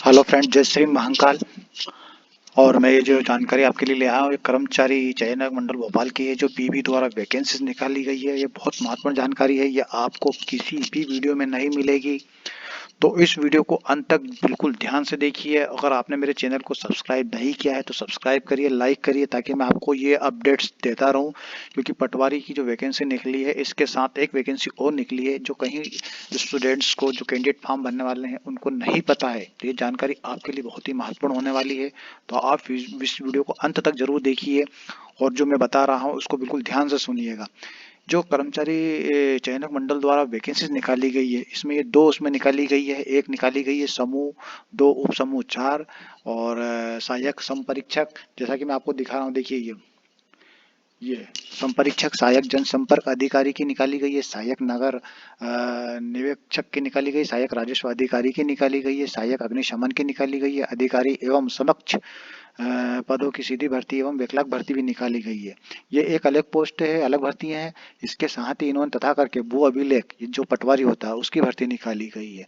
Hello friend, जय श्री महाकाल। और मैं ये जो जानकारी आपके लिए ले आया हूँ, ये कर्मचारी चयन मंडल भोपाल की है जो पीबी द्वारा वैकेंसीज निकाली गई है। ये बहुत महत्वपूर्ण जानकारी है, ये आपको किसी भी वीडियो में नहीं मिलेगी। तो इस वीडियो को अंत तक बिल्कुल ध्यान से देखिए। अगर आपने मेरे चैनल को सब्सक्राइब नहीं किया है तो सब्सक्राइब करिए, लाइक करिए, ताकि मैं आपको ये अपडेट्स देता रहूं। क्योंकि पटवारी की जो वैकेंसी निकली है, इसके साथ एक वैकेंसी और निकली है जो कहीं स्टूडेंट्स को, जो कैंडिडेट फॉर्म भरने वाले हैं, उनको नहीं पता है। तो ये जानकारी आपके लिए बहुत ही महत्वपूर्ण होने वाली है। तो आप इस वीडियो को अंत तक जरूर देखिए और जो मैं बता रहा हूँ उसको बिल्कुल ध्यान से सुनिएगा। जो कर्मचारी चयनक मंडल द्वारा वैकेंसीज निकाली गई है, इसमें ये दो उसमें निकाली गई है। एक निकाली गई है समूह 2 उप समूह 4 और सहायक संपरीक्षक। जैसा कि मैं आपको दिखा रहा हूँ, देखिए ये संपरीक्षक सहायक जनसंपर्क अधिकारी की निकाली गई है, सहायक नगर निरीक्षक की निकाली गई, सहायक राजस्व अधिकारी की निकाली गई है, सहायक अग्निशमन की निकाली गई है, अधिकारी एवं समक्ष पदों की सीधी भर्ती एवं बैकलॉग भर्ती भी निकाली गई है। ये एक अलग पोस्ट है, अलग भर्तियां हैं। इसके साथ ही इन्होंने तथा करके भू अभिलेख, ये जो पटवारी होता है, उसकी भर्ती निकाली गई है।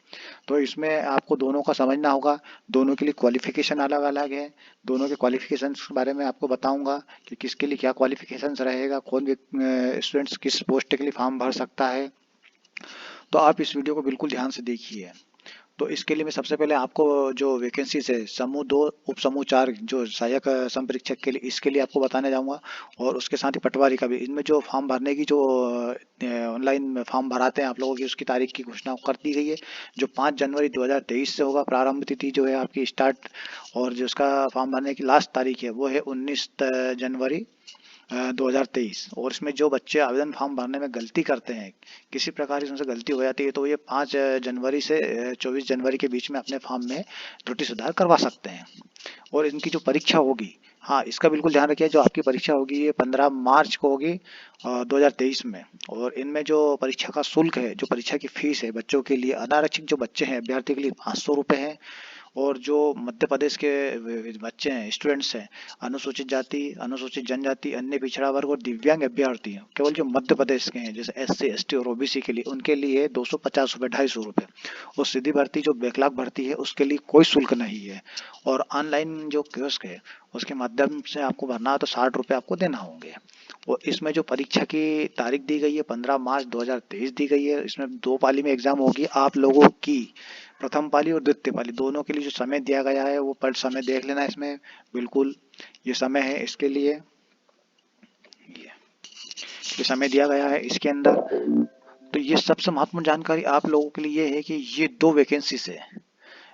तो इसमें आपको दोनों का समझना होगा। दोनों के लिए क्वालिफिकेशन अलग अलग है। दोनों के क्वालिफिकेशन के बारे में आपको बताऊंगा कि किसके लिए क्या क्वालिफिकेशन रहेगा, कौन स्टूडेंट्स किस पोस्ट के लिए फॉर्म भर सकता है। तो आप इस वीडियो को बिल्कुल ध्यान से देखिए। तो इसके लिए मैं सबसे पहले आपको जो वैकेंसीज है समूह 2 उप समूह 4 जो सहायक संपरीक्षक के लिए, इसके लिए आपको बताने जाऊंगा। और उसके साथ ही पटवारी का भी। इनमें जो फॉर्म भरने की, जो ऑनलाइन फॉर्म भराते हैं आप लोगों की, उसकी तारीख की घोषणा कर दी गई है। जो 5 जनवरी 2023 से होगा, प्रारंभ तिथि जो है आपकी स्टार्ट। और जो उसका फॉर्म भरने की लास्ट तारीख है वो है 19 जनवरी 2023। और इसमें जो बच्चे आवेदन फॉर्म भरने में गलती करते हैं, किसी प्रकार की उनसे गलती हो जाती है, तो ये 5 जनवरी से 24 जनवरी के बीच में अपने फॉर्म में त्रुटि सुधार करवा सकते हैं। और इनकी जो परीक्षा होगी, हाँ, इसका बिल्कुल ध्यान रखिए। जो आपकी परीक्षा होगी ये 15 मार्च को होगी 2023 में। और इनमें जो परीक्षा का शुल्क है, जो परीक्षा की फीस है बच्चों के लिए, अनारक्षित जो बच्चे हैं, अभ्यर्थी के लिए 500 रुपये है। और जो मध्य प्रदेश के बच्चे हैं, स्टूडेंट्स हैं, अनुसूचित जाति, अनुसूचित जनजाति, अन्य पिछड़ा वर्ग और दिव्यांग अभ्यर्थी हैं, केवल जो मध्य प्रदेश के हैं, जैसे SC ST और OBC के लिए, उनके लिए 250 रुपये, 250 रुपये। और सीधी भर्ती जो बैकलॉग भर्ती है, उसके लिए कोई शुल्क नहीं है। और ऑनलाइन जो कियोस्क है, उसके माध्यम से आपको भरना है तो 60 रुपये आपको देना होंगे। और इसमें जो परीक्षा की तारीख दी गई है 15 मार्च 2023 दी गई है। इसमें 2 पाली में एग्जाम होगी आप लोगों की। प्रथम पाली और द्वितीय पाली दोनों के लिए जो समय दिया गया है वो पर समय देख लेना इसमें बिल्कुल। ये समय है इसके लिए, ये समय दिया गया है इसके अंदर। तो ये सबसे महत्वपूर्ण जानकारी आप लोगों के लिए ये है कि ये 2 वैकेंसीज है,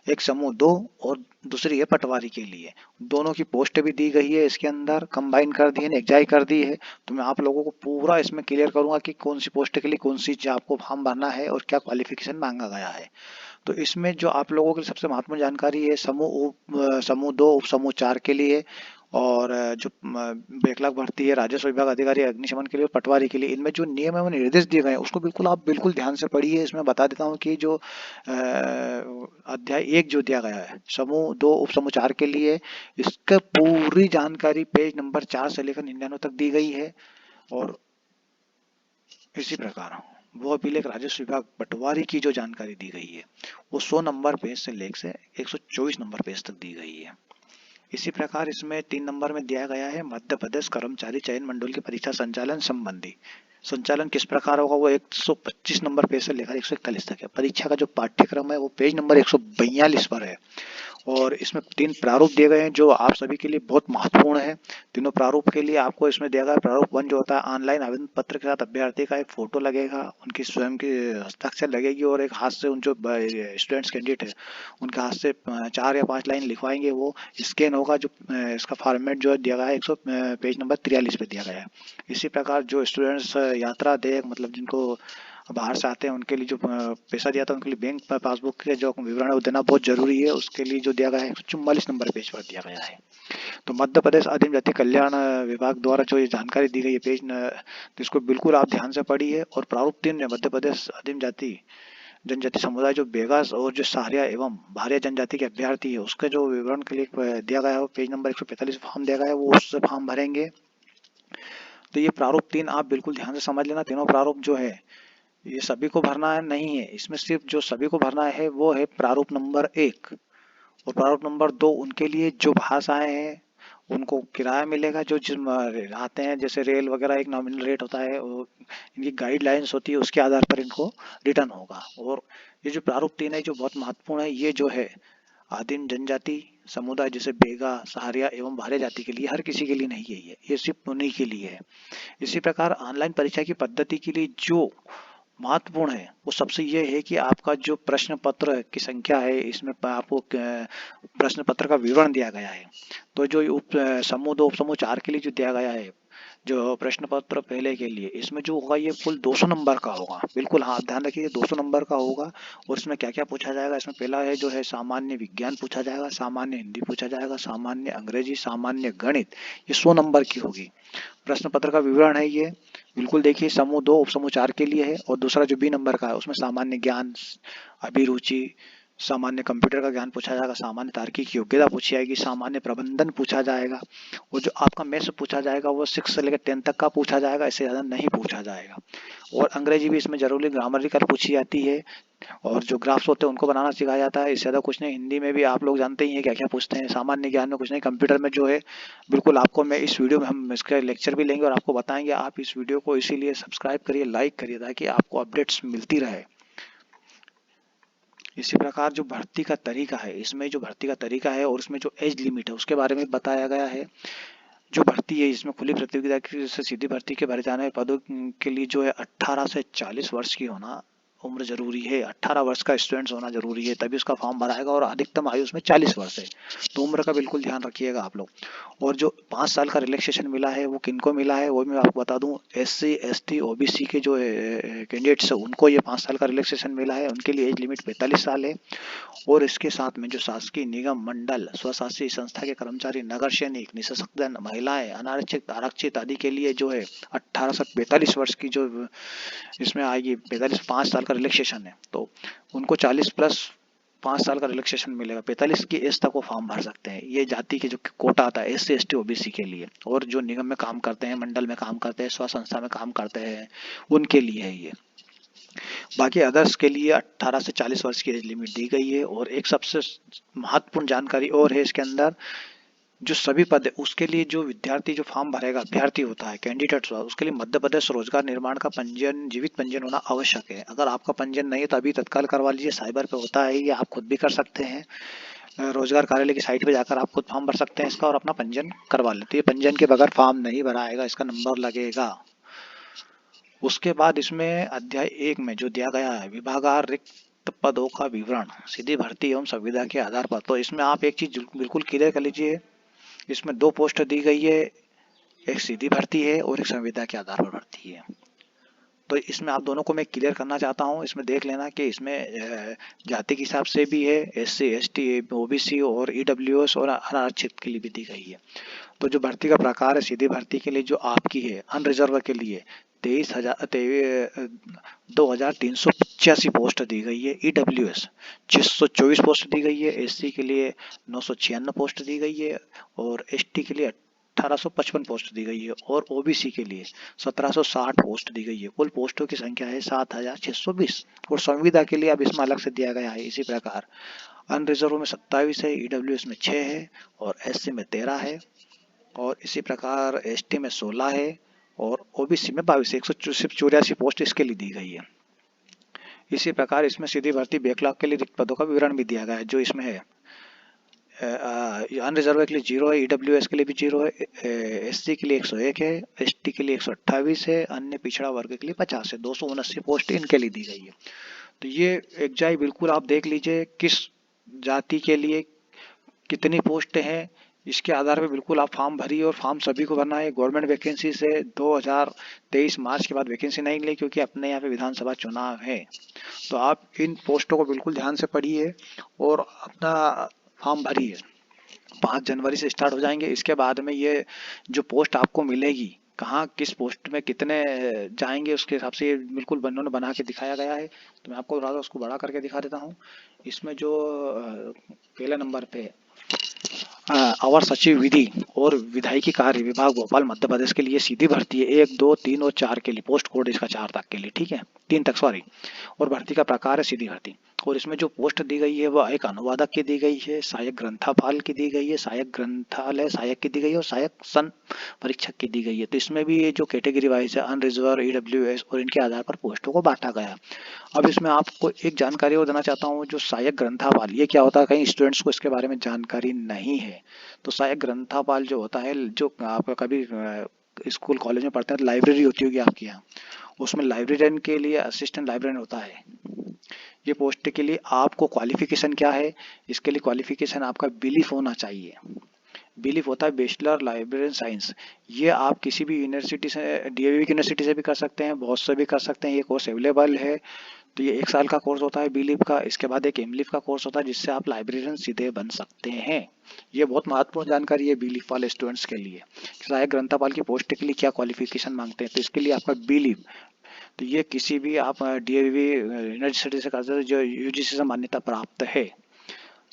एक समूह 2 और दूसरी है पटवारी के लिए। दोनों की पोस्ट भी दी गई है इसके अंदर, कंबाइन कर दी है, एग्जाई कर दी है। तो मैं आप लोगों को पूरा इसमें क्लियर करूंगा कि कौन सी पोस्ट के लिए कौन सी आपको फॉर्म भरना है और क्या क्वालिफिकेशन मांगा गया है। तो इसमें जो आप लोगों के लिए सबसे महत्वपूर्ण जानकारी है समूह 2 उप समूह 4 के लिए। और जो बैकलॉग भर्ती है राजस्व विभाग अधिकारी अग्निशमन के लिए और पटवारी के लिए, इनमें जो नियम एवं निर्देश दिए गए हैं उसको बिल्कुल आप बिल्कुल ध्यान से पढ़िए। इसमें बता देता हूँ कि जो अध्याय 1 जो दिया गया है समूह 2 उप समूह 4 के लिए, इसका पूरी जानकारी पेज नंबर 4 से लेकर 99 तक दी गई है। और इसी प्रकार वो अभिलेख राजस्व विभाग पटवारी की जो जानकारी दी गई है वो 100 नंबर पेज से लेकर 124 नंबर पेज तक दी गई है। इसी प्रकार इसमें 3 नंबर में दिया गया है मध्य प्रदेश कर्मचारी चयन मंडल की परीक्षा संचालन संबंधी। संचालन किस प्रकार होगा वो 125 नंबर पेज से लेकर 141 तक है। परीक्षा का जो पाठ्यक्रम है वो पेज नंबर 142 पर है। और इसमें 3 प्रारूप दिए गए हैं जो आप सभी के लिए बहुत महत्वपूर्ण है। तीनों प्रारूप के लिए आपको इसमें दिया गया प्रारूप 1 जो होता है, ऑनलाइन आवेदन पत्र के साथ अभ्यर्थी का एक फोटो लगेगा, उनकी स्वयं की हस्ताक्षर लगेगी और एक हाथ से उन जो स्टूडेंट्स कैंडिडेट है उनके हाथ से 4 या 5 लाइन लिखवाएंगे, वो स्कैन होगा। जो इसका फॉर्मेट जो दिया गया है 100 पेज नंबर 43 पे दिया गया है। इसी प्रकार जो स्टूडेंट्स यात्रा देख, मतलब जिनको बाहर से आते हैं, उनके लिए जो पैसा दिया था उनके लिए बैंक पासबुक के जो विवरण है वो देना बहुत जरूरी है। उसके लिए जो दिया गया है 144 नंबर पेज पर दिया गया है। तो मध्य प्रदेश आदिम जाति कल्याण विभाग द्वारा जो ये जानकारी दी गई है पेज तो इसको बिल्कुल आप ध्यान से पढ़िए। और प्रारूप 3 है मध्य प्रदेश आदिम जाति जनजाति समुदाय जो बेगास और जो सहारिया एवं भारिया जनजाति के अभ्यर्थी है, उसके जो विवरण के लिए दिया गया है वो पेज नंबर 145 फॉर्म दिया गया है, वो उससे फॉर्म भरेंगे। तो ये प्रारूप 3 आप बिल्कुल ध्यान से समझ लेना। तीनों प्रारूप जो है ये सभी को भरना है नहीं है, इसमें सिर्फ जो सभी को भरना है वो है प्रारूप नंबर 1। और प्रारूप नंबर 2 उनके लिए जो भाषाएं हैं उनको किराया मिलेगा, जो जिस आते हैं जैसे रेल वगैरह एक नॉमिनल रेट होता है, और इनकी गाइडलाइंस होती है, उसके आधार पर इनको रिटर्न होगा। और ये जो प्रारूप 3 है जो बहुत महत्वपूर्ण है, ये जो है आदिम जनजाति समुदाय जैसे बेगा, सहारिया एवं भारे जाति के लिए, हर किसी के लिए नहीं है, ये सिर्फ उन्हीं के लिए है। इसी प्रकार ऑनलाइन परीक्षा की पद्धति के लिए जो महत्वपूर्ण है वो सबसे ये है कि आपका जो प्रश्न पत्र की संख्या है, इसमें आपको प्रश्न पत्र का विवरण दिया गया है। तो जो उप समूह 2 उप समूह 4 के लिए जो दिया गया है, जो प्रश्न पत्र पहले के लिए, इसमें जो होगा ये कुल 200 नंबर का होगा। बिल्कुल हाँ, ध्यान रखिए 200 नंबर का होगा। और इसमें क्या क्या पूछा जाएगा, इसमें पहला है जो है सामान्य विज्ञान पूछा जाएगा, सामान्य हिंदी पूछा जाएगा, सामान्य अंग्रेजी, सामान्य गणित, ये 100 नंबर की होगी। प्रश्न पत्र का विवरण है ये, बिल्कुल देखिए समूह 2 उप समूह 4 के लिए है। और दूसरा जो बी नंबर का है उसमें सामान्य ज्ञान, अभिरुचि, सामान्य कंप्यूटर का ज्ञान पूछा जाएगा, सामान्य तार्किक योग्यता पूछी जाएगी, सामान्य प्रबंधन पूछा जाएगा। और जो आपका मैथ्स पूछा जाएगा वो 6 से लेकर 10 तक का पूछा जाएगा, इससे ज़्यादा नहीं पूछा जाएगा। और अंग्रेजी भी इसमें जरूरी ग्रामरिकल पूछी जाती है, और जो ग्राफ्स होते हैं उनको बनाना सिखाया जाता है, इससे ज़्यादा कुछ नहीं। हिंदी में भी आप लोग जानते ही हैं क्या क्या पूछते हैं, सामान्य ज्ञान में कुछ नहीं। कंप्यूटर में जो है बिल्कुल आपको मैं इस वीडियो में हम इसका लेक्चर भी लेंगे और आपको बताएंगे। आप इस वीडियो को इसीलिए सब्सक्राइब करिए, लाइक करिए, ताकि आपको अपडेट्स मिलती रहे। इसी प्रकार जो भर्ती का तरीका है, इसमें जो भर्ती का तरीका है और इसमें जो एज लिमिट है उसके बारे में बताया गया है। जो भर्ती है इसमें खुली प्रतियोगिता से सीधी भर्ती के भरे जाने पदों के लिए जो है 18 से 40 वर्ष की होना उम्र जरूरी है। 18 वर्ष का स्टूडेंट्स होना जरूरी है, तभी उसका फॉर्म भराएगा। और अधिकतम आयु उसमें 40 वर्ष है, तो उम्र का बिल्कुल ध्यान रखिएगा आप लोग। और जो 5 साल का रिलैक्सेशन मिला है वो किनको मिला है वो मैं आपको बता दूं। SC ST OBC के जो कैंडिडेट्स है उनको ये 5 साल का रिलैक्सेशन मिला है, उनके लिए एज लिमिट 45 साल है। और इसके साथ में जो शासकीय निगम मंडल स्वशासी संस्था के कर्मचारी, नगर सैनिक, निःशक्तजन, महिलाएं, अनारक्षित, आरक्षित आदि के लिए जो है 18 से 45 वर्ष की जो इसमें आएगी, 45 5 साल का रिलैक्सेशन है, तो उनको 40 प्लस 5 साल का रिलैक्सेशन मिलेगा। 45 की एज तक वो फॉर्म भर सकते हैं। ये जाति के जो कोटा आता है SC ST OBC के लिए, और जो निगम में काम करते हैं, मंडल में काम करते हैं, स्व संस्था में काम करते हैं, उनके लिए है ये। बाकी अदर्स के लिए 18 से 40 वर्ष की एज लिमिट दी गई है। और एक सबसे महत्वपूर्ण जानकारी और है इसके अंदर, जो सभी पद है उसके लिए जो विद्यार्थी जो फॉर्म भरेगा, अभ्यर्थी होता है, कैंडिडेट्स होता है, उसके लिए मध्य प्रदेश रोजगार निर्माण का पंजीयन, जीवित पंजीयन होना आवश्यक है। अगर आपका पंजीयन नहीं है तो अभी तत्काल करवा लीजिए, साइबर पे होता है, ये आप खुद भी कर सकते हैं। रोजगार कार्यालय की साइट पे जाकर आप खुद फॉर्म भर सकते हैं इसका, और अपना पंजीयन करवा लेते हैं। पंजीयन के बगैर फॉर्म नहीं भराएगा, इसका नंबर लगेगा। उसके बाद इसमें अध्याय 1 में जो दिया गया है, विभागार रिक्त पदों का विवरण, सीधी भर्ती एवं संविदा के आधार पर, तो इसमें आप एक चीज बिल्कुल क्लियर कर लीजिए, इसमें 2 पोस्ट दी गई है, एक सीधी भर्ती है और एक संविदा के आधार पर भर्ती है। तो इसमें आप दोनों को मैं क्लियर करना चाहता हूं। इसमें देख लेना कि इसमें जाति के हिसाब से भी है, SC ST OBC और EWS और अनारक्षित के लिए भी दी गई है। तो जो भर्ती का प्रकार है, सीधी भर्ती के लिए जो आपकी है, अनरिजर्व के लिए 2385 पोस्ट दी गई है, EWS 624 पोस्ट दी गई है, SC के लिए 996 पोस्ट दी गई है, और ST के लिए 1855 पोस्ट दी गई है, और OBC के लिए 1760 पोस्ट दी गई है। कुल पोस्टों की संख्या है 7620। और संविदा के लिए अब इसमें अलग से दिया गया है इसी प्रकार, अनरिजर्व में 27 है, EWS में 6 है, और SC में 13 है, और इसी प्रकार ST में 16 है, और OBC में 22 है। 184 पोस्ट इसके लिए दी गई है। इसी प्रकार इसमें सीधी भर्ती बैकलॉग के लिए रिक्त पदों का विवरण भी दिया गया है, जो इसमें है। अनरिजर्व के लिए 0 है, EWS के लिए भी 0 है, SC के लिए 101 है, ST के लिए 128 है, अन्य पिछड़ा वर्ग के लिए 50 है। 279 पोस्ट इनके लिए दी गई है। तो ये एग्जाम बिल्कुल आप देख लीजिए किस जाति के लिए कितनी पोस्ट हैं, इसके आधार पे बिल्कुल आप फॉर्म भरिए। और फॉर्म सभी को भरना है। गवर्नमेंट वैकेंसी से 2023 मार्च के बाद वैकेंसी नहीं मिली, क्योंकि अपने यहाँ पे विधानसभा चुनाव है। तो आप इन पोस्टों को बिल्कुल ध्यान से पढ़िए और अपना फॉर्म भरिए। 5 जनवरी से स्टार्ट हो जाएंगे। इसके बाद में ये जो पोस्ट आपको मिलेगी, कहाँ किस पोस्ट में कितने जाएंगे, उसके हिसाब से ये बिल्कुल उन्होंने बना के दिखाया गया है। तो मैं आपको उसको बड़ा करके दिखा देता हूँ। इसमें जो पहले नंबर पे अवर सचिव विधि और विधायिकी कार्य विभाग भोपाल मध्य प्रदेश के लिए सीधी भर्ती है 1, 2, 3 और 4 के लिए। पोस्ट कोड इसका 4 तक के लिए, ठीक है, 3 तक सॉरी। और भर्ती का प्रकार है सीधी भर्ती। और इसमें जो पोस्ट दी गई है वह एक अनुवादक की दी गई है, सहायक ग्रंथपाल की दी गई है, सहायक ग्रंथालय सहायक की दी गई है और सहायक सन परीक्षक की दी गई है। तो इसमें भी ये जो कैटेगरी वाइज है अनरिजर्व, ईडब्ल्यूएस और इनके आधार पर पोस्टों को बांटा गया। अब इसमें आपको एक जानकारी और देना चाहता हूँ, जो सहायक ग्रंथपाल ये क्या होता है, कई स्टूडेंट्स को इसके बारे में जानकारी नहीं है। तो सहायक ग्रंथपाल जो होता है, जो आप कभी स्कूल कॉलेज में पढ़ते हैं तो लाइब्रेरी होती होगी आपके यहाँ, उसमें लाइब्रेरियन के लिए असिस्टेंट लाइब्रेरियन होता है। ये पोस्ट के लिए आपको क्वालिफिकेशन क्या है, इसके लिए क्वालिफिकेशन आपका बिलीफ होना चाहिए। बिलीफ होता है बैचलर लाइब्रेरियन साइंस। ये आप किसी भी यूनिवर्सिटी से, डीएवी की यूनिवर्सिटी से भी कर सकते हैं, बहुत से भी कर सकते हैं, ये कोर्स अवेलेबल है। तो ये 1 साल का कोर्स होता है बिलीफ का। इसके बाद एक एमलीफ का कोर्स होता है जिससे आप लाइब्रेरियन सीधे बन सकते हैं। ये बहुत महत्वपूर्ण जानकारी है बिलीफ वाले स्टूडेंट्स के लिए। सहायक ग्रंथपाल की पोस्ट के लिए क्या क्वालिफिकेशन मांगते हैं, तो इसके लिए आपका बिलीफ, तो ये किसी भी आप डीएवी यूनिवर्सिटी से कर सकते हैं जो यूजीसी से मान्यता प्राप्त है।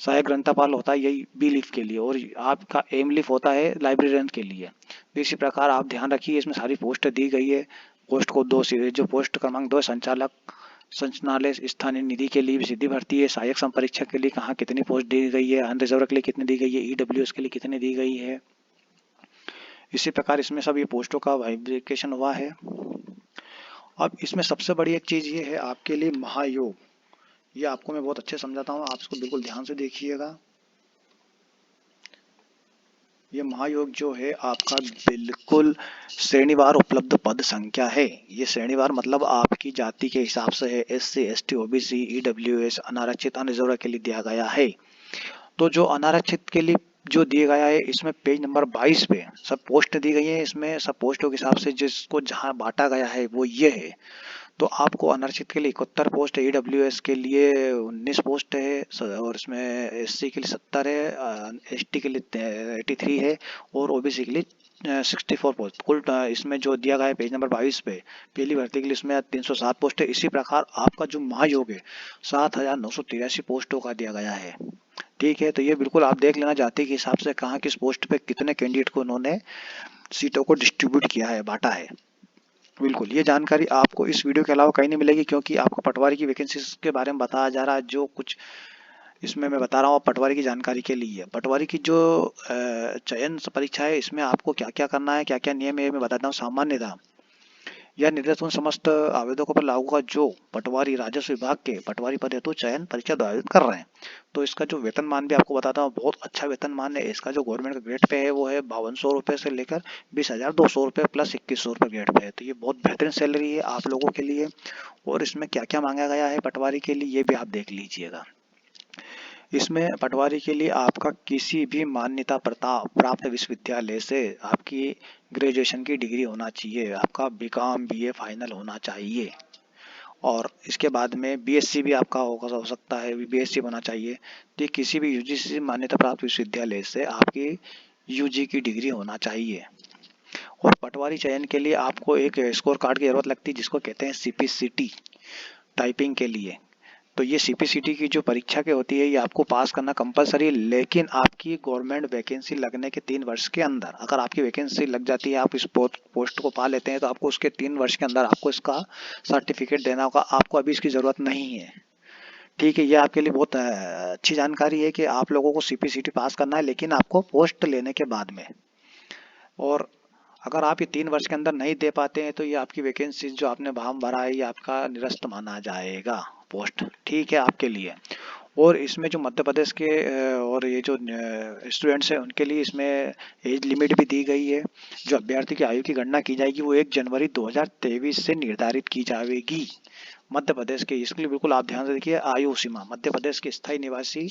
सहायक ग्रंथपाल होता है यही बी लीफ के लिए, और आपका एम लीफ होता है लाइब्रेरियन के लिए। तो इसी प्रकार आप ध्यान रखिए, इसमें सारी पोस्ट दी गई है। पोस्ट को 2 सीधे, जो पोस्ट क्रमांक 2 संचालक संचालनालय स्थानीय निधि के लिए भी सीधी भर्ती है। सहायक संपरीक्षक के लिए कहाँ कितनी पोस्ट दी गई है, अनरिजर्व के लिए कितनी दी गई है, ईडब्ल्यूएस के लिए कितनी दी गई है। इसी प्रकार इसमें सब ये पोस्टों का वेरिफिकेशन हुआ है। अब इसमें सबसे बड़ी एक चीज ये है आपके लिए महायोग। ये आपको मैं बहुत अच्छे समझाता हूँ, आप इसको बिल्कुल ध्यान से देखिएगा। ये महायोग जो है आपका बिल्कुल श्रेणीवार उपलब्ध पद संख्या है। ये श्रेणीवार मतलब आपकी जाति के हिसाब से है, एससी, एसटी, ओबीसी, ईडब्ल्यूएस, अनारक्षित, अनरिजर्व के लिए दिया गया है। तो जो अनारक्षित के लिए जो दिया गया है, इसमें पेज नंबर 22 पे सब पोस्ट दी गई है। इसमें सब पोस्टों के हिसाब से जिसको जहां बांटा गया है वो ये है। तो आपको अनारक्षित के लिए 71 पोस्ट है, ईडब्ल्यूएस के लिए 19 पोस्ट है, और इसमें एससी के लिए 70 है, एसटी के लिए 83 है और ओबीसी के लिए 64 पोस्ट। कुल इसमें जो दिया गया है पेज नंबर 22 पे पहली भर्ती के लिए इसमें 307 पोस्ट है। इसी प्रकार आपका जो महायोग है 7983 पोस्टों का दिया गया है। ठीक है, तो ये बिल्कुल आप देख लेना जाति के हिसाब से कहाँ किस पोस्ट पे कितने कैंडिडेट को उन्होंने सीटों को डिस्ट्रीब्यूट किया है, बांटा है। बिल्कुल, ये जानकारी आपको इस वीडियो के अलावा कहीं नहीं मिलेगी, क्योंकि आपको पटवारी की वैकेंसीज के बारे में बताया जा रहा है। जो कुछ इसमें मैं बता रहा हूँ पटवारी की जानकारी के लिए है। पटवारी की जो चयन परीक्षा है, इसमें आपको क्या क्या करना है, क्या क्या नियम है, मैं बताता हूँ। सामान्यतः यह निर्देश उन समस्त आवेदकों पर लागू होगा जो पटवारी राजस्व विभाग के पटवारी पद हेतु चयन परीक्षा आयोजित कर रहे हैं। तो इसका जो वेतनमान भी आपको बताता हूँ, बहुत अच्छा वेतनमान है इसका। जो गवर्नमेंट का ग्रेड पे है वो है 5200 रुपये से लेकर 20,200 रुपये प्लस 2100 रुपये ग्रेड पे है। तो ये बहुत बेहतरीन सैलरी है आप लोगों के लिए। और इसमें क्या क्या मांगा गया है पटवारी के लिए, ये भी आप देख लीजिएगा। इसमें पटवारी के लिए आपका किसी भी मान्यता प्राप्त विश्वविद्यालय से आपकी ग्रेजुएशन की डिग्री होना चाहिए। आपका बीकॉम बीए फाइनल होना चाहिए, और इसके बाद में बीएससी भी आपका हो सकता है, बीएससी होना चाहिए। तो किसी भी यूजीसी मान्यता प्राप्त विश्वविद्यालय से आपकी यूजी की डिग्री होना चाहिए। और पटवारी चयन के लिए आपको एक स्कोर कार्ड की जरूरत लगती है, जिसको कहते हैं सीपीसीटी, टाइपिंग के लिए। तो ये सीपीसीटी की जो परीक्षा के होती है, ये आपको पास करना कंपलसरी है। लेकिन आपकी गवर्नमेंट वैकेंसी लगने के 3 वर्ष के अंदर, अगर आपकी वैकेंसी लग जाती है, आप इस पोस्ट को पा लेते हैं, तो आपको उसके 3 वर्ष के अंदर आपको इसका सर्टिफिकेट देना होगा। आपको अभी इसकी जरूरत नहीं है। ठीक है, ये आपके लिए बहुत अच्छी जानकारी है कि आप लोगों को सीपीसीटी पास करना है, लेकिन आपको पोस्ट लेने के बाद में। और अगर आप ये 3 वर्ष के अंदर नहीं दे पाते हैं, तो ये आपकी वैकेंसी जो आपने फॉर्म भरा है, ये आपका निरस्त माना जाएगा पोस्ट। ठीक है आपके लिए। और इसमें जो मध्य प्रदेश के और ये जो स्टूडेंट्स हैं उनके लिए इसमें एज लिमिट भी दी गई है। जो अभ्यर्थी की आयु की गणना की जाएगी वो 1 जनवरी 2023 से निर्धारित की जाएगी मध्य प्रदेश के। इसके लिए बिल्कुल आप ध्यान से देखिए। आयु सीमा मध्य प्रदेश के स्थायी निवासी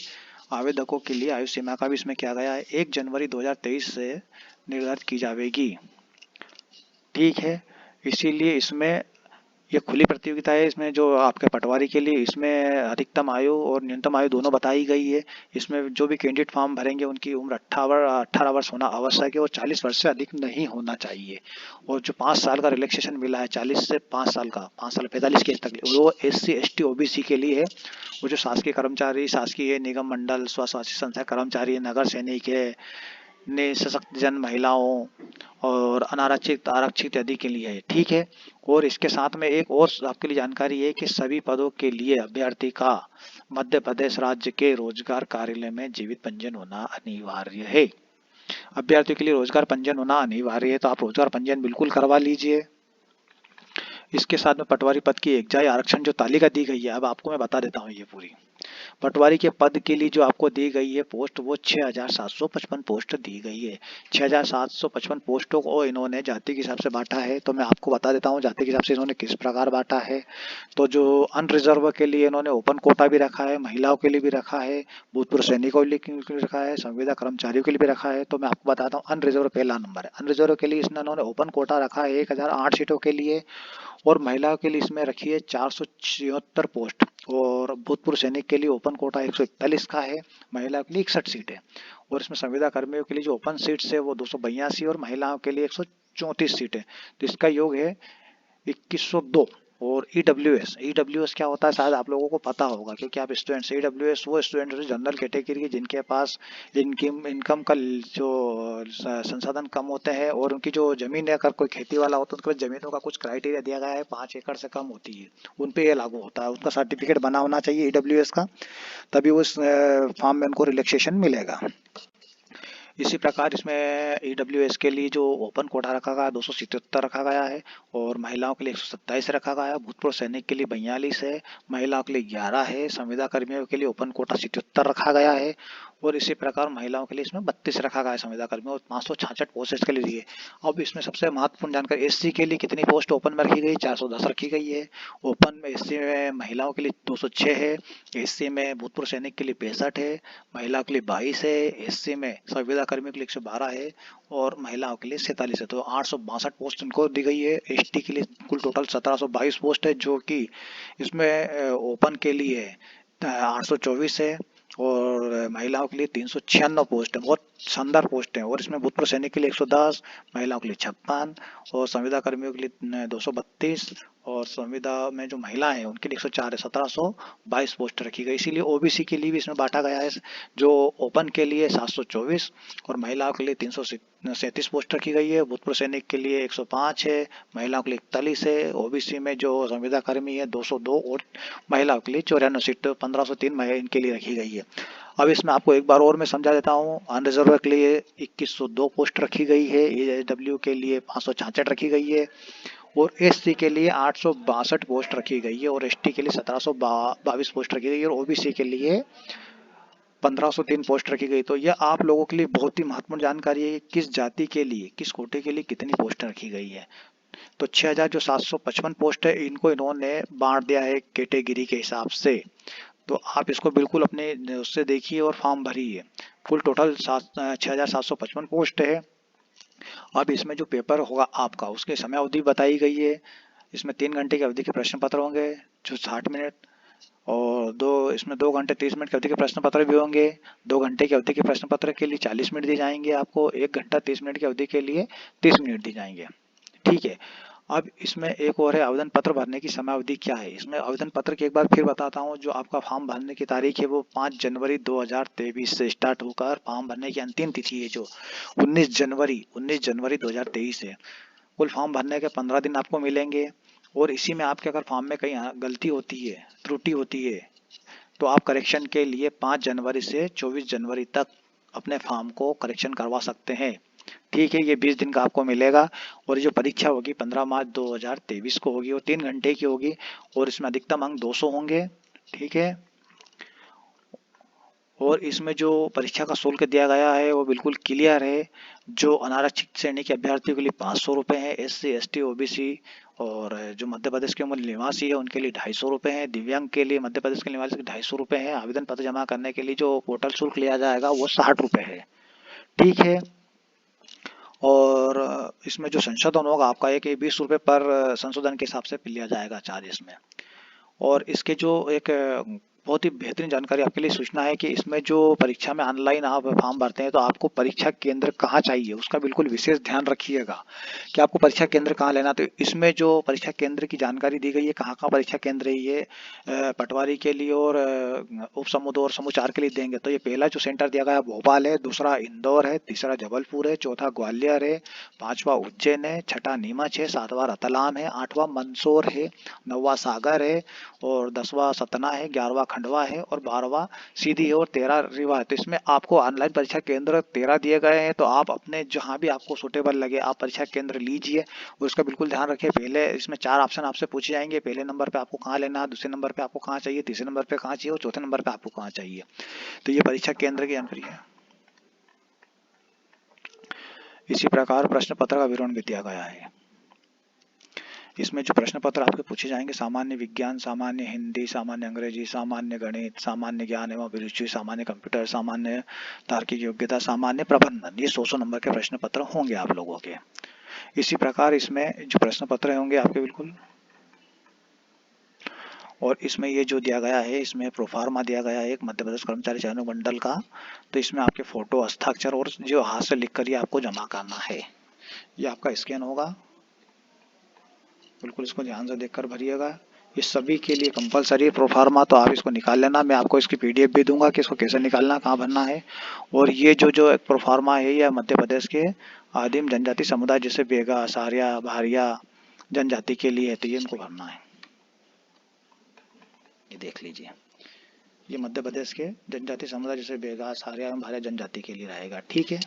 आवेदकों के लिए आयु सीमा का भी इसमें किया गया है, 1 जनवरी 2023 से निर्धारित की जाएगी। ठीक है, इसीलिए इसमें ये खुली प्रतियोगिता है। इसमें जो आपके पटवारी के लिए इसमें अधिकतम आयु और न्यूनतम आयु दोनों बताई गई है। इसमें जो भी कैंडिडेट फॉर्म भरेंगे उनकी उम्र 18 वर्ष होना आवश्यक है और 40 वर्ष से अधिक नहीं होना चाहिए। और जो 5 साल का रिलैक्सेशन मिला है, 40 से 5 साल का, 5 साल 45 की एज तक, वो SC ST OBC के लिए है। वो जो शासकीय कर्मचारी, शासकीय निगम मंडल, स्वशासी संस्था कर्मचारी, नगर सैनिक है, निःसशक्त जन महिलाओं और अनारक्षित आरक्षित आदि के लिए है। ठीक है। और इसके साथ में एक और आपके लिए जानकारी है कि सभी पदों के लिए अभ्यर्थी का मध्य प्रदेश राज्य के रोजगार कार्यालय में जीवित पंजीयन होना अनिवार्य है। अभ्यर्थियों के लिए रोजगार पंजीयन होना अनिवार्य है, तो आप रोजगार पंजीयन बिल्कुल करवा लीजिए। इसके साथ में पटवारी पद की एकजाई आरक्षण जो तालिका दी गई है, अब आपको मैं बता देता हूँ ये पूरी। पटवारी के पद के लिए जो आपको दी गई है पोस्ट, वो 6,755 पोस्ट दी गई है। 6,755 पोस्टों को इन्होंने जाति के हिसाब से बांटा है। तो मैं आपको बता देता हूँ जाति के हिसाब से इन्होंने किस प्रकार बांटा है। तो जो अनरिजर्व के लिए इन्होंने ओपन कोटा भी रखा है, महिलाओं के लिए भी रखा है, भूतपूर्व सैनिकों के लिए रखा है, संविदा कर्मचारियों के लिए भी रखा है। तो मैं आपको बताता हूँ अनरिजर्व पहला नंबर है। अनरिजर्व के लिए इसने इन्होंने ओपन कोटा रखा है 1008 सीटों के लिए, और महिलाओं के लिए इसमें रखी है 476 पोस्ट, और भूतपूर्व सैनिक के लिए ओपन कोटा 141 का है, महिलाओं के लिए 61 सीट है। और इसमें संविदा कर्मियों के लिए जो ओपन सीट्स है वो 282 और महिलाओं के लिए 134 सीट है। तो इसका योग है 2102। और ईडब्ल्यूएस क्या होता है शायद आप लोगों को पता होगा, क्योंकि आप स्टूडेंट्स। ईडब्ल्यूएस वो स्टूडेंट जनरल कैटेगरी जिनके पास इनकम का जो संसाधन कम होते हैं, और उनकी जो जमीन है, अगर कोई खेती वाला होता है तो उनके जमीनों का कुछ क्राइटेरिया दिया गया है, 5 एकड़ से कम होती है, उन पे ये लागू होता है। उनका सर्टिफिकेट बना होना चाहिए ईडब्ल्यूएस का, तभी उस फॉर्म में उनको रिलैक्सेशन मिलेगा। इसी प्रकार इसमें ईडब्ल्यूएस के लिए जो ओपन कोटा रखा गया है 277 रखा गया है, और महिलाओं के लिए 127 रखा गया है, भूतपूर्व सैनिक के लिए 42 है, महिलाओं के लिए 11 है, संविदा कर्मियों के लिए ओपन कोटा 77 रखा गया है, और इसी प्रकार महिलाओं के लिए इसमें 32 रखा गया है संविदा कर्मियों, और 566 पोस्ट इसके लिए दिए। अब इसमें सबसे महत्वपूर्ण जानकारी, SC के लिए कितनी पोस्ट ओपन में रखी गई, 410 रखी गई है। ओपन में SC में महिलाओं के लिए 206 है, SC में भूतपूर्व सैनिक के लिए 65 है, महिलाओं के लिए 22 है, SC में संविदा कर्मियों के लिए 112 है, और महिलाओं के लिए 47 है। तो 862 पोस्ट इनको दी गई है। ST के लिए कुल टोटल 1722 पोस्ट है, जो कि इसमें ओपन के लिए 824 है, और महिलाओं के लिए 396 पोस्ट है। बहुत शानदार पोस्ट है। और इसमें भूतपूर्व सैनिक के लिए 110, महिलाओं के लिए 56, और संविदा कर्मियों के लिए 232, और संविदा में जो महिलाएं हैं उनके लिए 104 है। 1722 पोस्ट रखी गई। इसीलिए OBC के लिए भी इसमें बांटा गया है, जो ओपन के लिए 724 और महिलाओं के लिए 337 पोस्ट रखी गई है। भूतपूर्व सैनिक के लिए 105 है, महिलाओं के लिए 41 है। OBC में जो संविदा कर्मी है 202, और महिलाओं के लिए 94 सीट 1503 इनके लिए रखी गई है। अब इसमें आपको एक बार और मैं समझा देता हूँ। अनरिजर्व के लिए 2102 पोस्ट रखी गई है, AW के लिए 566 रखी गई है, और SC के लिए 862 पोस्ट रखी गई है, और ST के लिए 1722 पोस्ट रखी गई है, और OBC के लिए 1503 पोस्ट रखी गई। तो यह आप लोगों के लिए बहुत ही महत्वपूर्ण जानकारी है, किस जाति के लिए, किस कोटे के लिए कितनी पोस्ट रखी गई है। तो 6,755 पोस्ट है, इनको इन्होंने बांट दिया है कैटेगरी के हिसाब से। तो आप इसको बिल्कुल अपने उससे देखिए और फॉर्म भरिए। कुल टोटल 6,755 पोस्ट है। अब इसमें जो पेपर होगा आपका, उसके समय अवधि बताई गई है। इसमें 3 घंटे की अवधि के प्रश्न पत्र होंगे जो 60 मिनट, और इसमें 2 घंटे 30 मिनट की अवधि के प्रश्न पत्र भी होंगे। 2 घंटे की अवधि के प्रश्न पत्र के लिए 40 मिनट दिए जाएंगे आपको। 1 घंटा 30 मिनट की अवधि के लिए 30 मिनट दिए जाएंगे। ठीक है। अब इसमें एक और है, आवेदन पत्र भरने की समयावधि क्या है। इसमें आवेदन पत्र की एक बार फिर बताता हूँ। जो आपका फॉर्म भरने की तारीख है वो 5 जनवरी 2023 से स्टार्ट होकर फॉर्म भरने की अंतिम तिथि है जो 19 जनवरी 2023 है। कुल फॉर्म भरने के 15 दिन आपको मिलेंगे, और इसी में आपके अगर फॉर्म में कहीं गलती होती है, त्रुटि होती है, तो आप करेक्शन के लिए 5 जनवरी से 24 जनवरी तक अपने फॉर्म को करेक्शन करवा सकते हैं। ठीक है। ये 20 दिन का आपको मिलेगा। और जो परीक्षा होगी 15 मार्च 2023 को होगी, वो 3 घंटे की होगी, और इसमें अधिकतम अंक 200 होंगे। ठीक है। और इसमें जो परीक्षा का शुल्क दिया गया है वो बिल्कुल क्लियर है। जो अनारक्षित श्रेणी के अभ्यर्थियों के लिए 500 रुपये है, SC ST OBC और जो मध्य प्रदेश के मूल निवासी है उनके लिए 250 रुपये है। दिव्यांग के लिए मध्य प्रदेश के निवासी के 250 रुपये है। आवेदन पत्र जमा करने के लिए जो पोर्टल शुल्क लिया जाएगा वो 60 रुपये है। ठीक है। और इसमें जो संशोधन होगा आपका एक 20 रुपये पर संशोधन के हिसाब से लिया जाएगा चार्ज इसमें। और इसके जो एक बहुत ही बेहतरीन जानकारी आपके लिए सूचना है कि इसमें जो परीक्षा में ऑनलाइन आप फॉर्म भरते हैं तो आपको परीक्षा केंद्र कहाँ चाहिए उसका बिल्कुल विशेष ध्यान रखिएगा कि आपको परीक्षा केंद्र कहाँ लेना। तो इसमें जो परीक्षा केंद्र की जानकारी दी गई है कहाँ कहाँ परीक्षा केंद्र है ये पटवारी के लिए और उप समूह 2 और समूह 4 के लिए देंगे। तो ये पहला जो सेंटर दिया गया है भोपाल है, दूसरा इंदौर है, तीसरा जबलपुर है, चौथा ग्वालियर है, पांचवा उज्जैन है, छठा नीमच है, सातवां रतलाम है, आठवां मंदसौर है, नौवां सागर है और 10वां सतना है, 11वां खंडवा है और 12वां सीधी है और 13 रीवा है। तो इसमें आपको ऑनलाइन परीक्षा केंद्र 13 दिए गए हैं। तो आप अपने जहां भी आपको सूटेबल लगे आप परीक्षा केंद्र लीजिए और उसका बिल्कुल ध्यान रखिए। पहले इसमें 4 ऑप्शन आपसे पूछे जाएंगे, पहले नंबर पे आपको कहाँ लेना है, दूसरे नंबर पे आपको कहाँ चाहिए, तीसरे नंबर पे कहाँ चाहिए और चौथे नंबर पे आपको कहाँ चाहिए। तो ये परीक्षा केंद्र की जानकारी है। इसी प्रकार प्रश्न पत्र का विवरण भी दिया गया है। इसमें जो प्रश्न पत्र आपके पूछे जाएंगे सामान्य विज्ञान, सामान्य हिंदी, सामान्य अंग्रेजी, सामान्य गणित, सामान्य ज्ञान एवं अभिरुचि, सामान्य कंप्यूटर, सामान्य तार्किक योग्यता, सामान्य प्रबंधन, ये 100 नंबर के प्रश्न पत्र होंगे आप लोगों के। इसी प्रकार इसमें जो प्रश्न पत्र होंगे आपके बिल्कुल, और इसमें ये जो दिया गया है इसमें प्रोफार्मा दिया गया है एक मध्य प्रदेश कर्मचारी चयन मंडल का। तो इसमें आपके फोटो, हस्ताक्षर और जो हाथ से लिख कर ये आपको जमा करना है। ये आपका स्कैन होगा, बिल्कुल इसको ध्यान से देखकर भरिएगा। ये सभी के लिए कंपलसरी है प्रोफार्मा, तो आप इसको निकाल लेना। मैं आपको इसकी पीडीएफ भी दूंगा कि इसको कैसे निकालना, कहाँ भरना है। और ये जो एक प्रोफार्मा है यह मध्य प्रदेश के आदिम जनजाति समुदाय जैसे बेगा, सहारिया, भारिया जनजाति के लिए है, तो ये इनको भरना है। ये देख लीजिए, ये मध्य प्रदेश के जनजाति समुदाय जैसे बेगा, सहारिया एवं भारिया जनजाति के लिए रहेगा। ठीक है,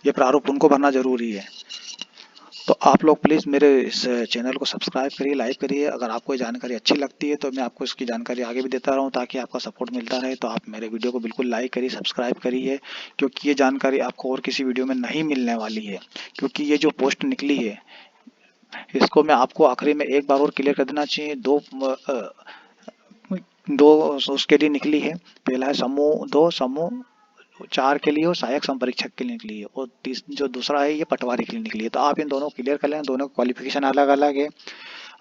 ये प्रारूप उनको भरना जरूरी है। तो आप लोग प्लीज़ मेरे इस चैनल को सब्सक्राइब करिए, लाइक करिए। अगर आपको ये जानकारी अच्छी लगती है तो मैं आपको इसकी जानकारी आगे भी देता रहूं ताकि आपका सपोर्ट मिलता रहे। तो आप मेरे वीडियो को बिल्कुल लाइक करिए, सब्सक्राइब करिए, क्योंकि ये जानकारी आपको और किसी वीडियो में नहीं मिलने वाली है। क्योंकि ये जो पोस्ट निकली है इसको मैं आपको आखिरी में एक बार और क्लियर कर देना चाहिए। दो उसके लिए निकली है। पहला है समूह 2, समूह 4 के लिए और सहायक संपरीक्षक के लिए निकली है, और जो दूसरा है ये पटवारी के लिए निकली है। तो आप इन दोनों क्लियर कर लें, दोनों क्वालिफिकेशन अलग अलग है।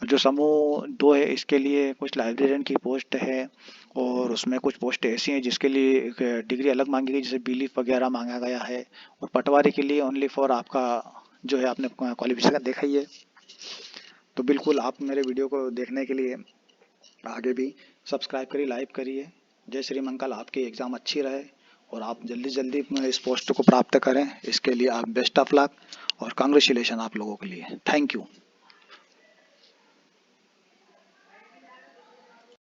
जो समूह 2 है इसके लिए कुछ लाइब्रेरियन की पोस्ट है और उसमें कुछ पोस्ट ऐसी हैं जिसके लिए एक डिग्री अलग मांगी गई, जैसे बीलीफ वगैरह मांगा गया है। और पटवारी के लिए ओनली फॉर आपका जो है आपने क्वालिफिकेशन देखा ही है। तो बिल्कुल आप मेरे वीडियो को देखने के लिए आगे भी सब्सक्राइब करिए, लाइक करिए। जय श्री मंगल, आपकी एग्ज़ाम अच्छी रहे और आप जल्दी जल्दी इस पोस्ट को प्राप्त करें। इसके लिए आप बेस्ट ऑफ लक और कांग्रेचुलेशन आप लोगों के लिए। Thank you.